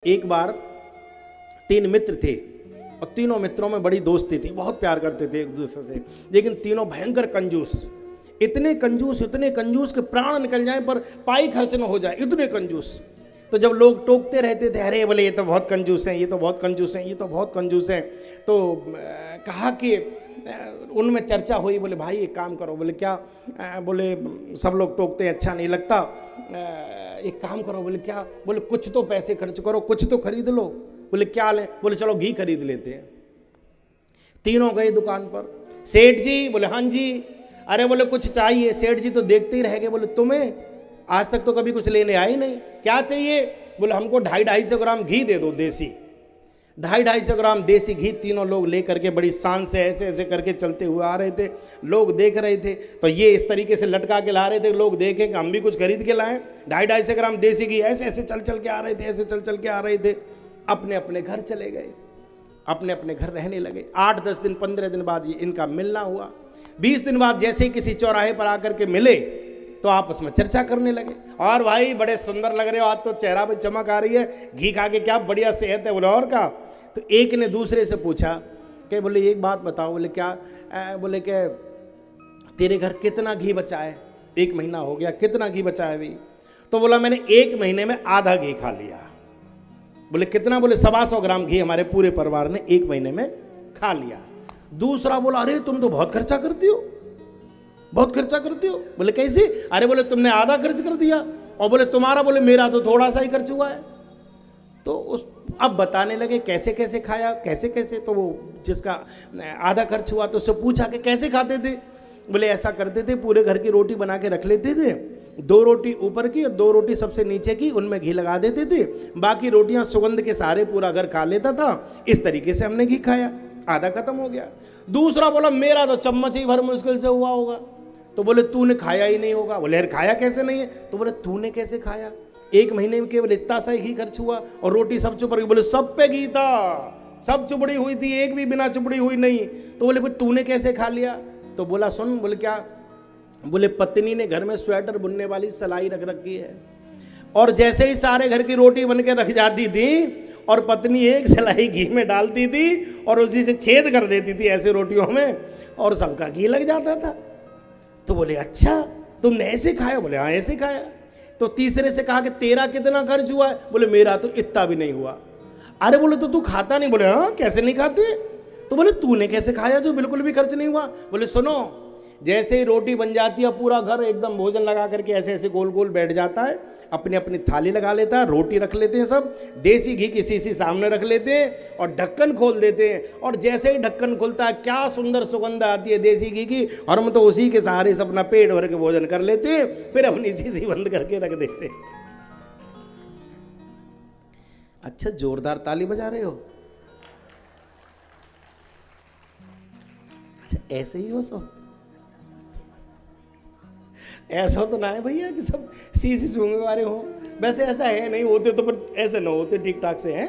एक बार तीन मित्र थे और तीनों मित्रों में बड़ी दोस्ती थी, बहुत प्यार करते थे एक दूसरे से। लेकिन तीनों भयंकर कंजूस, इतने कंजूस कि प्राण निकल जाए पर पाई खर्च न हो जाए, इतने कंजूस। तो जब लोग टोकते रहते थे, अरे बोले ये तो बहुत कंजूस हैं, ये तो बहुत कंजूस हैं, ये तो बहुत कंजूस हैं, तो कहा कि उनमें चर्चा हुई। बोले भाई एक काम करो। बोले क्या? बोले सब लोग टोकते हैं, अच्छा नहीं लगता, एक काम करो। बोले क्या? बोले कुछ तो पैसे खर्च करो, कुछ तो खरीद लो। बोले क्या लें? बोले चलो घी खरीद लेते हैं। तीनों गए दुकान पर। सेठ जी? बोले हाँ जी। अरे बोले कुछ चाहिए? सेठ जी तो देखते ही रह गए। बोले तुम्हें आज तक तो कभी कुछ लेने आए नहीं, क्या चाहिए? बोले हमको 250-250 ग्राम घी दे दो, देसी। 250-250 ग्राम देसी घी तीनों लोग लेकर के बड़ी शान से ऐसे ऐसे करके चलते हुए आ रहे थे। लोग देख रहे थे तो ये इस तरीके से लटका के ला रहे थे, लोग देखें कि हम भी कुछ खरीद के लाएं। 250-250 ग्राम देसी घी ऐसे ऐसे चल चल के आ रहे थे, ऐसे चल चल के आ रहे थे। अपने अपने घर चले गए, अपने अपने घर रहने लगे। 8-10 दिन 15 दिन बाद ये इनका मिलना हुआ। 20 दिन बाद जैसे ही किसी चौराहे पर आकर के मिले तो आपस में चर्चा करने लगे, और भाई बड़े सुंदर लग रहे हो, आज तो चेहरा पे चमक आ रही है, घी खा के क्या बढ़िया सेहत है। बोले और का? तो एक ने दूसरे से पूछा कि बोले एक बात बताओ। बोले क्या? बोले कि तेरे घर कितना घी बचा है? 1 महीना हो गया, कितना घी बचा है अभी? तो बोला मैंने 1 महीने में आधा घी खा लिया। बोले कितना? बोले 125 ग्राम घी हमारे पूरे परिवार ने 1 महीने में खा लिया। दूसरा बोला अरे तुम तो बहुत खर्चा करती हो, बहुत खर्चा करती हो। बोले कैसे? अरे बोले तुमने आधा खर्च कर दिया। और बोले तुम्हारा? बोले मेरा तो थोड़ा सा ही खर्च हुआ है। तो उस अब बताने लगे कैसे कैसे खाया, कैसे कैसे। तो वो जिसका आधा खर्च हुआ तो उससे पूछा कि कैसे खाते थे? बोले ऐसा करते थे, पूरे घर की रोटी बना के रख लेते थे, 2 रोटी ऊपर की और 2 रोटी सबसे नीचे की, उनमें घी लगा देते थे, बाकी रोटियां सुगंध के सहारे पूरा घर खा लेता था। इस तरीके से हमने घी खाया, आधा खत्म हो गया। दूसरा बोला मेरा तो चम्मच ही भर मुश्किल से हुआ होगा। तो बोले तूने खाया ही नहीं होगा। बोले यार खाया कैसे नहीं है? तो बोले तूने कैसे खाया? 1 महीने में केवल इतना सा ही घी खर्च हुआ और रोटी सब चुप रही। बोले सब पे घी था, सब चुपड़ी हुई थी, एक भी बिना चुपड़ी हुई नहीं। तो बोले भाई तूने कैसे खा लिया? तो बोला सुन। बोले क्या? बोले पत्नी ने घर में स्वेटर बुनने वाली सिलाई रख रखी है, और जैसे ही सारे घर की रोटी बन के रख जाती थी और पत्नी एक सिलाई घी में डालती थी और उसी से छेद कर देती थी ऐसे रोटियों में, और सबका घी लग जाता था। तो बोले अच्छा तुमने ऐसे खाया? बोले हाँ ऐसे खाया। तो तीसरे से कहा कि तेरा कितना खर्च हुआ है? बोले मेरा तो इतना भी नहीं हुआ। अरे बोले तो तू खाता नहीं? बोले हाँ कैसे नहीं खाते? तो बोले तूने कैसे खाया जो बिल्कुल भी खर्च नहीं हुआ? बोले सुनो, जैसे ही रोटी बन जाती है पूरा घर एकदम भोजन लगा करके ऐसे ऐसे गोल गोल बैठ जाता है, अपनी अपनी थाली लगा लेता है, रोटी रख लेते हैं सब, देसी घी की शीशी सामने रख लेते हैं और ढक्कन खोल देते हैं। और जैसे ही ढक्कन खुलता है क्या सुंदर सुगंध आती है देसी घी की, और हम तो उसी के सहारे से अपना पेट भर के भोजन कर लेते हैं, फिर अपनी शीशी बंद करके रख देते हैं। अच्छा जोरदार ताली बजा रहे हो? अच्छा ऐसे ही हो सब? ऐसा तो ना है भैया कि सब सी सूंघने वाले हों। वैसे ऐसा है नहीं, होते तो पर ऐसे ना होते, ठीक ठाक से हैं।